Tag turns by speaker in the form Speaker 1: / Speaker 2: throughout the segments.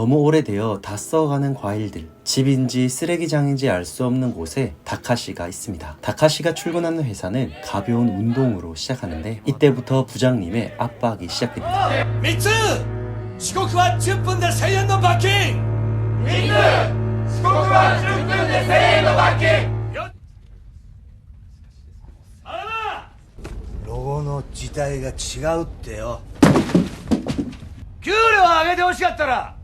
Speaker 1: 너무 오래되어 다 썩어가는 과일들, 집인지 쓰레기장인지 알 수 없는 곳에 다카시가 있습니다. 다카시가 출근하는 회사는 가벼운 운동으로 시작하는데 이때부터 부장님의 압박이 시작됩니다.
Speaker 2: 3つ遅刻は10分で1000円の罰金3つ遅刻は10分で1000円の罰金
Speaker 3: ロゴの時代が違うってよ。
Speaker 2: 給料上げてほしかったら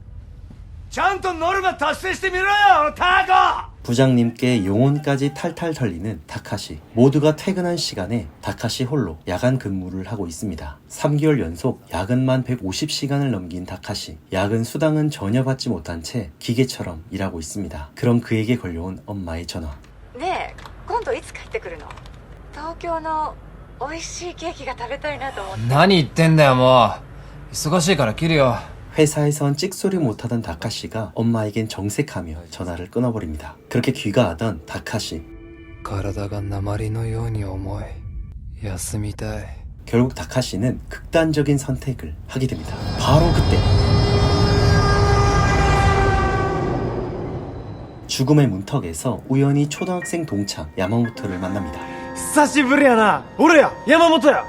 Speaker 2: ちゃんとノルマ達成してみろよタコ
Speaker 1: 부장님께 용혼까지 탈탈 털리는 다카시. 모두가 퇴근한 시간에 다카시 홀로 야간 근무를 하고 있습니다. 3개월 연속 야근만 150시간을 넘긴 다카시. 야근 수당은 전혀 받지 못한 채 기계처럼 일하고 있습니다. 그럼 그에게 걸려온 엄마의 전화.
Speaker 4: ねえ今度いつ帰ってくるの？東京の美味しいケーキが食べたいなと思って。
Speaker 5: 何言ってんだよもう忙しいから切るよ
Speaker 1: 회사에선 찍소리 못하던 다카시가 엄마에겐 정색하며 전화를 끊어버립니다. 그렇게 귀가하던 다카시.
Speaker 5: 体が鉛のように重い休みたい
Speaker 1: 결국 다카시는 극단적인 선택을 하게 됩니다. 바로 그때 죽음의 문턱에서 우연히 초등학생 동창 야마모토를 만납니다.
Speaker 6: 久しぶりやな。俺や山本や。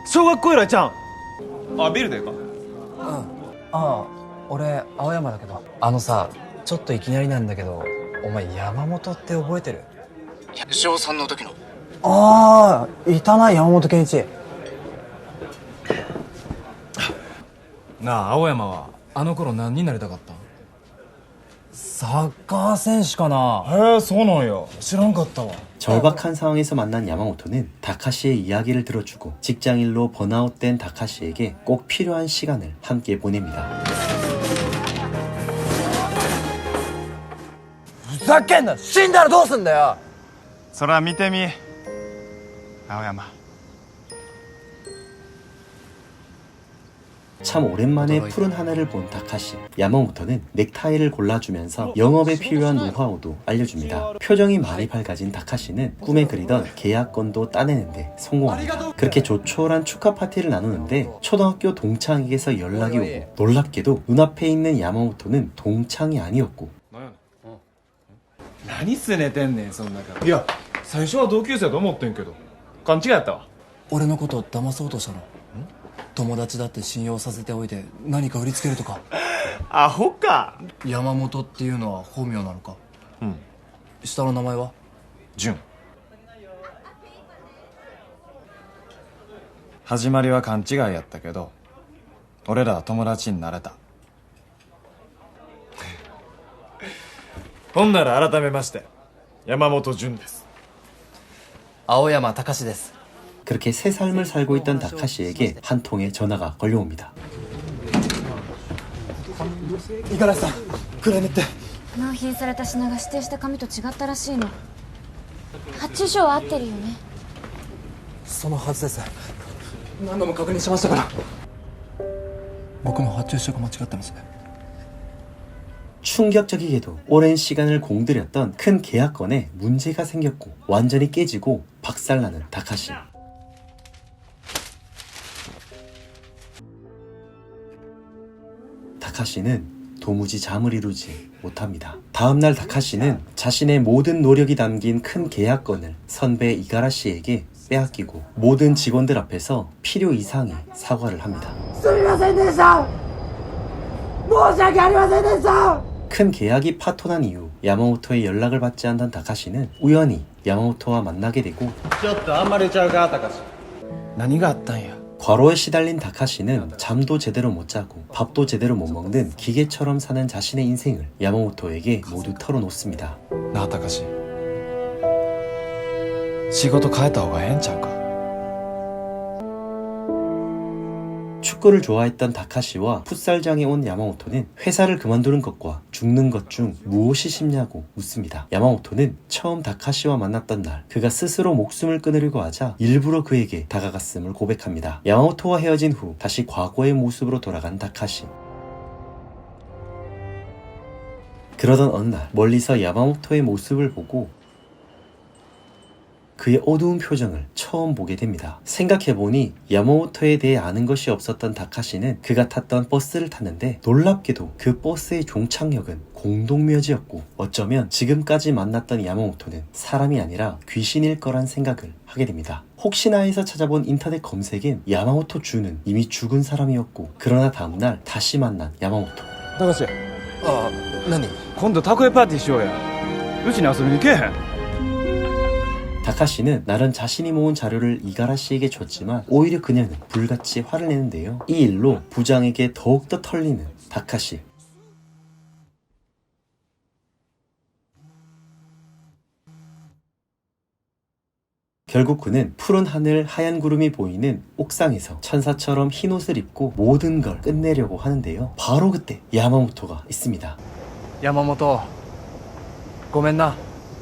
Speaker 6: 小学校以来ちゃん。
Speaker 7: あ、ビールでか？
Speaker 5: ああ俺青山だけどあのさちょっといきなりなんだけどお前山本って覚えてる
Speaker 7: 小3の時の。
Speaker 5: ああいたな山本健一
Speaker 6: なあ青山はあの頃何になりたかったん？
Speaker 5: サッカー選手かな
Speaker 6: へえそうなんや。知らんかったわ。
Speaker 1: 절박한 상황에서 만난 야마모토는 다카시의 이야기를 들어주고 직장일로 번아웃된 다카시에게 꼭 필요한 시간을 함께 보냅니다.
Speaker 5: ふざけんな死んだらどうすんだよ
Speaker 7: そら見てみ青山
Speaker 1: 참 오랜만에 푸른 하늘을 본 다카시. 야마모토는 넥타이를 골라주면서 영업에 필요한 노하우도 알려줍니다. 표정이 많이 밝아진 다카시는 꿈에 그리던 계약건도 따내는데 성공합니다. 그렇게 조촐한 축하 파티를 나누는데 초등학교 동창에게서 연락이 오고 놀랍게도 눈앞에 있는 야마모토는 동창이 아니었고
Speaker 6: 何すねてんねんそんなから。いや最初は同級生だと思ってんけど勘違いやったわ。
Speaker 8: 俺のことを騙そうとしたの？友達だって信用させておいて何か売りつけるとか。
Speaker 7: アホか。
Speaker 8: 山本っていうのは本名なのか？
Speaker 7: うん。
Speaker 8: 下の名前は？
Speaker 7: 純。始まりは勘違いやったけど俺らは友達になれた。
Speaker 6: ほんなら改めまして山本純です。
Speaker 5: 青山隆です
Speaker 1: 그렇게 새 삶을 살고 있던 다카시에게 한 통의 전화가 걸려옵니다.
Speaker 8: 五十嵐さんクレームって。
Speaker 9: 納品された品が指定した紙と違ったらしいの。発注書は合ってるよね。
Speaker 8: そのはずです。何度も確認しましたから。僕の発注書が間違ってます。
Speaker 1: 충격적이게도 오랜 시간을 공들였던 큰 계약건에 문제가 생겼고 완전히 깨지고 박살나는 다카시. 다카시는 도무지 잠을 이루지 못합니다. 다음날 다카시는 자신의 모든 노력이 담긴 큰 계약건을 선배 이가라시에게 빼앗기고 모든 직원들 앞에서 필요 이상의 사과를 합니다. 큰 계약이 파토난 이후 야마모토의 연락을 받지 않던 다카시는 우연히 야마모토와 만나게 되고
Speaker 7: ちょっとあんまりちゃうか高志何があったんや
Speaker 1: 과로에 시달린 다카시는 잠도 제대로 못 자고 밥도 제대로 못 먹는 기계처럼 사는 자신의 인생을 야마모토에게 모두 털어놓습니다.
Speaker 7: なあ高志仕事変えた方がええんちゃうか
Speaker 1: 축구를 좋아했던 다카시와 풋살장에 온 야마모토는 회사를 그만두는 것과 죽는 것 중 무엇이 쉽냐고 묻습니다. 야마모토는 처음 다카시와 만났던 날 그가 스스로 목숨을 끊으려고 하자 일부러 그에게 다가갔음을 고백합니다. 야마모토와 헤어진 후 다시 과거의 모습으로 돌아간 다카시. 그러던 어느 날 멀리서 야마모토의 모습을 보고 그의 어두운 표정을 처음 보게 됩니다. 생각해보니 야마모토에 대해 아는 것이 없었던 다카시는 그가 탔던 버스를 탔는데 놀랍게도 그 버스의 종착역은 공동묘지였고 어쩌면 지금까지 만났던 야마모토는 사람이 아니라 귀신일 거란 생각을 하게 됩니다. 혹시나 해서 찾아본 인터넷 검색엔 야마모토 주는 이미 죽은 사람이었고 그러나 다음날 다시 만난 야마모토.
Speaker 6: 高橋
Speaker 5: あ何
Speaker 6: 今度たこ焼きパーティーしようやうちに遊びに来えへん
Speaker 1: 다카시는 나름 자신이 모은 자료를 이가라시에게 줬지만 오히려 그녀는 불같이 화를 내는데요. 이 일로 부장에게 더욱더 털리는 다카시. 결국 그는 푸른 하늘 하얀 구름이 보이는 옥상에서 천사처럼 흰 옷을 입고 모든 걸 끝내려고 하는데요. 바로 그때 야마모토가 있습니다.
Speaker 5: 山本ごめんな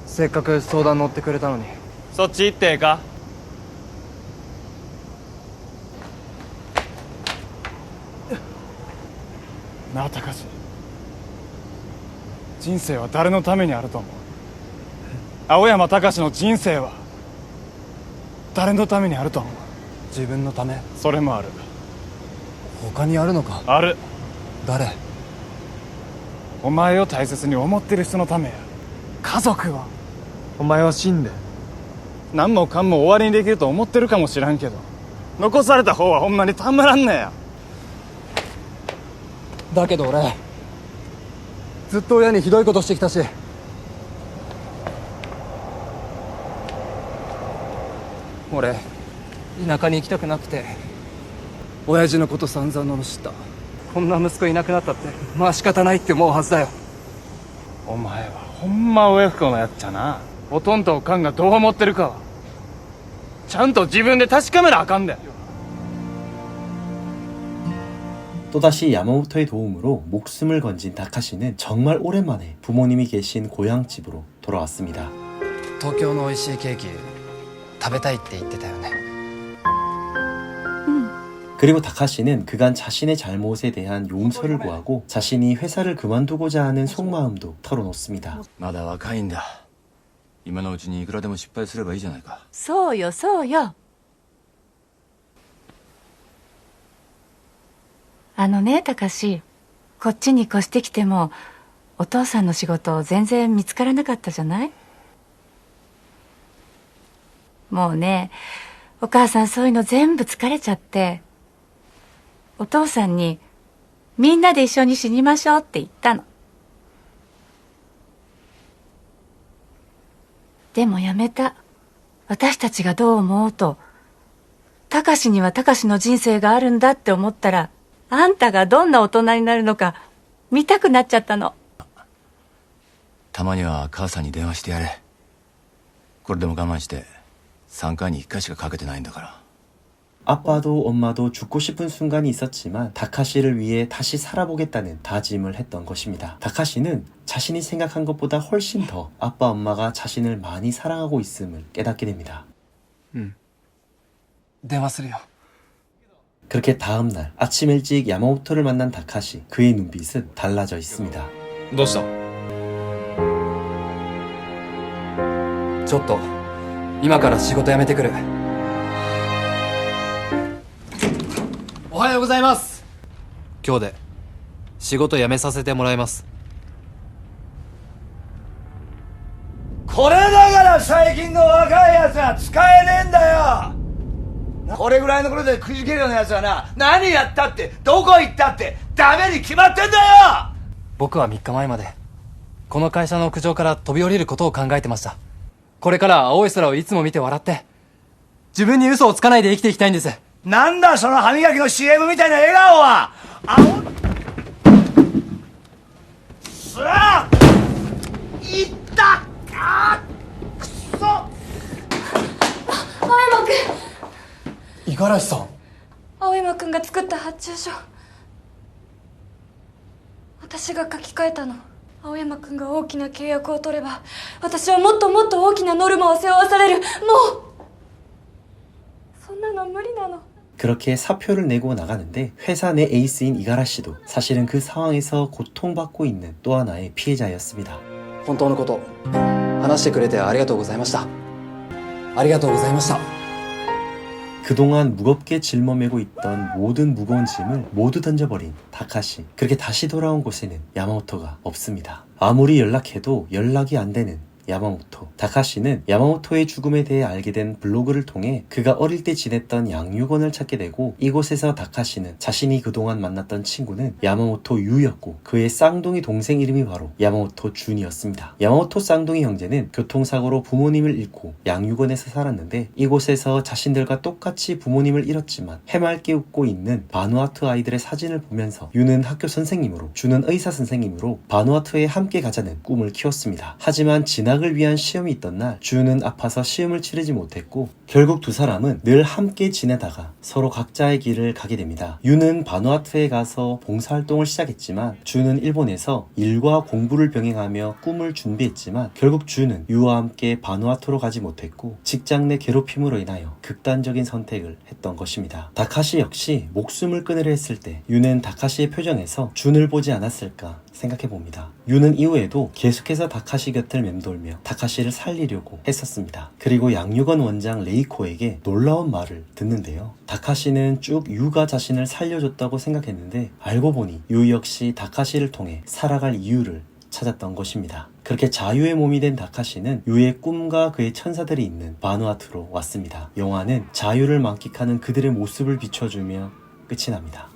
Speaker 5: せっかく相談乗ってくれたのに
Speaker 6: そっち行ってええかなあ高橋人生は誰のためにあると思う青山隆の人生は誰のためにあると思う
Speaker 5: 自分のため
Speaker 6: それもある
Speaker 5: 他にあるのか
Speaker 6: ある
Speaker 5: 誰
Speaker 6: お前を大切に思ってる人のためや家族はお前は死んで何もかんも終わりにできると思ってるかもしらんけど残された方はほんまにたまらんねや
Speaker 5: だけど俺ずっと親にひどいことしてきたし俺田舎に行きたくなくて親父のこと散々罵った。こんな息子いなくなったってまあ仕方ないって思うはずだよ。
Speaker 6: お前はほんま親不孝なやっちゃな。おとんとおかんがどう思ってるかはちゃんと自分で確かめなあかんで。
Speaker 1: 또다시 야마모토의 도움으로 목숨을 건진 다카시는 정말 오랜만에 부모님이 계신 고향집으로 돌아왔습니다.
Speaker 5: 東京の美味しいケーキ食べたいって言ってたよね。
Speaker 1: 그리고 다카시는 그간 자신의 잘못에 대한 용서를 구하고 자신이 회사를 그만두고자 하는 속마음도 털어놓습니다.
Speaker 2: まだ若いんだ。今のうちにいくらでも失敗すればいいじゃないか。
Speaker 4: そうよそうよ。あのねたかし、こっちに越してきてもお父さんの仕事全然見つからなかったじゃない。もうねお母さんそういうの全部疲れちゃって、お父さんにみんなで一緒に死にましょうって言ったの。でもやめた。私たちがどう思おうと、たかしにはたかしの人生があるんだって思ったら、あんたがどんな大人になるのか見たくなっちゃったの。
Speaker 2: たまには母さんに電話してやれ。これでも我慢して3回に1回しかかけてないんだから。
Speaker 1: 아빠도 엄마도 죽고 싶은 순간이 있었지만 다카시를 위해 다시 살아보겠다는 다짐을 했던 것입니다. 다카시는 자신이 생각한 것보다 훨씬 더 아빠 엄마가 자신을 많이 사랑하고 있음을 깨닫게 됩니다.
Speaker 5: 電話するよ。
Speaker 1: 그렇게 다음날 아침 일찍 야마모토를 만난 다카시. 그의 눈빛은 달라져 있습니다.
Speaker 6: どうした
Speaker 5: ちょっと今から仕事辞めてくる。おはようございます。今日で仕事辞めさせてもらいます。
Speaker 3: これだから最近の若いやつは使えねえんだよ。これぐらいの頃でくじけるようなやつはな、何やったってどこ行ったってダメに決まってんだよ。
Speaker 5: 僕は3日前までこの会社の屋上から飛び降りることを考えてました。これから青い空をいつも見て笑って自分に嘘をつかないで生きていきたいんです。
Speaker 3: なんだその歯磨きの CM みたいな笑顔は。すらいったあくそ。
Speaker 9: 青山くん。
Speaker 5: 五十嵐さん。
Speaker 9: 青山くんが作った発注書、私が書き換えたの。青山くんが大きな契約を取れば私はもっともっと大きなノルマを背負わされる。もうそんなの無理なの。
Speaker 1: 그렇게 사표를 내고 나가는데 회사 내 에이스인 이가라씨도 사실은 그 상황에서 고통받고 있는 또 하나의 피해자였습니다.
Speaker 5: 本当のこと話してくれてありがとうございました。
Speaker 8: ありがとうございました。
Speaker 1: 그동안 무겁게 짊어매고 있던 모든 무거운 짐을 모두 던져버린 다카시. 그렇게 다시 돌아온 곳에는 야마모토가 없습니다. 아무리 연락해도 연락이 안 되는 야마모토. 다카시는 야마모토의 죽음에 대해 알게 된 블로그를 통해 그가 어릴 때 지냈던 양육원을 찾게 되고, 이곳에서 다카시는 자신이 그동안 만났던 친구는 야마모토 유였고 그의 쌍둥이 동생 이름이 바로 야마모토 준이었습니다. 야마모토 쌍둥이 형제는 교통사고로 부모님을 잃고 양육원에서 살았는데, 이곳에서 자신들과 똑같이 부모님을 잃었지만 해맑게 웃고 있는 바누아투 아이들의 사진을 보면서 유는 학교 선생님으로, 준은 의사 선생님으로 바누아투에 함께 가자는 꿈을 키웠습니다. 하지만 진학을 위한 시험이 있던 날 준은 아파서 시험을 치르지 못했고, 결국 두 사람은 늘 함께 지내다가 서로 각자의 길을 가게 됩니다. 유는 바누아투에 가서 봉사활동을 시작했지만 준은 일본에서 일과 공부를 병행하며 꿈을 준비했지만, 결국 준은 유와 함께 바누아투로 가지 못했고 직장 내 괴롭힘으로 인하여 극단적인 선택을 했던 것입니다. 다카시 역시 목숨을 끊으려 했을 때 유는 다카시의 표정에서 준을 보지 않았을까 생각해봅니다. 유는 이후에도 계속해서 다카시 곁을 맴돌며 다카시를 살리려고 했었습니다. 그리고 양육원 원장 레이코에게 놀라운 말을 듣는데요. 다카시는 쭉 유가 자신을 살려줬다고 생각했는데, 알고 보니 유 역시 다카시를 통해 살아갈 이유를 찾았던 것입니다. 그렇게 자유의 몸이 된 다카시는 유의 꿈과 그의 천사들이 있는 바누아투로 왔습니다. 영화는 자유를 만끽하는 그들의 모습을 비춰주며 끝이 납니다.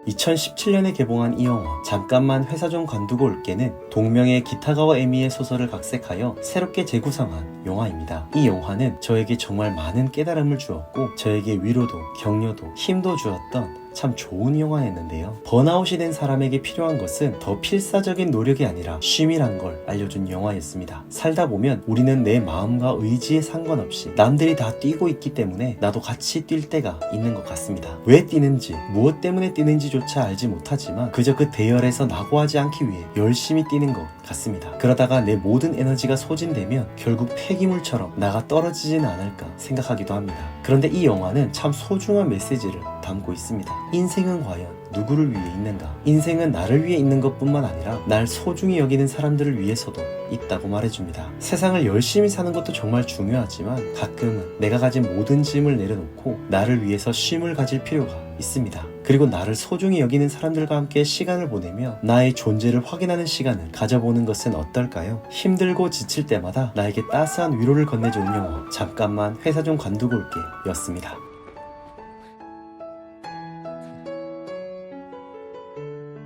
Speaker 1: 2017년에 개봉한 이 영화 잠깐만 회사 좀 관두고 올게는 동명의 기타가와 에미의 소설을 각색하여 새롭게 재구성한 영화입니다. 이 영화는 저에게 정말 많은 깨달음을 주었고 저에게 위로도 격려도 힘도 주었던 참 좋은 영화였는데요. 번아웃이 된 사람에게 필요한 것은 더 필사적인 노력이 아니라 쉼이란 걸 알려준 영화였습니다. 살다 보면 우리는 내 마음과 의지에 상관없이 남들이 다 뛰고 있기 때문에 나도 같이 뛸 때가 있는 것 같습니다. 왜 뛰는지, 무엇 때문에 뛰는지조차 알지 못하지만 그저 그 대열에서 낙오하지 않기 위해 열심히 뛰는 것 같습니다. 그러다가 내 모든 에너지가 소진되면 결국 폐기물처럼 나가 떨어지지는 않을까 생각하기도 합니다. 그런데 이 영화는 참 소중한 메시지를 담고 있습니다. 인생은 과연 누구를 위해 있는가? 인생은 나를 위해 있는 것뿐만 아니라 날 소중히 여기는 사람들을 위해서도 있다고 말해줍니다. 세상을 열심히 사는 것도 정말 중요하지만 가끔은 내가 가진 모든 짐을 내려놓고 나를 위해서 쉼을 가질 필요가 있습니다. 그리고 나를 소중히 여기는 사람들과 함께 시간을 보내며 나의 존재를 확인하는 시간을 가져보는 것은 어떨까요? 힘들고 지칠 때마다 나에게 따스한 위로를 건네주는 영화 잠깐만 회사 좀 관두고 올게 였습니다.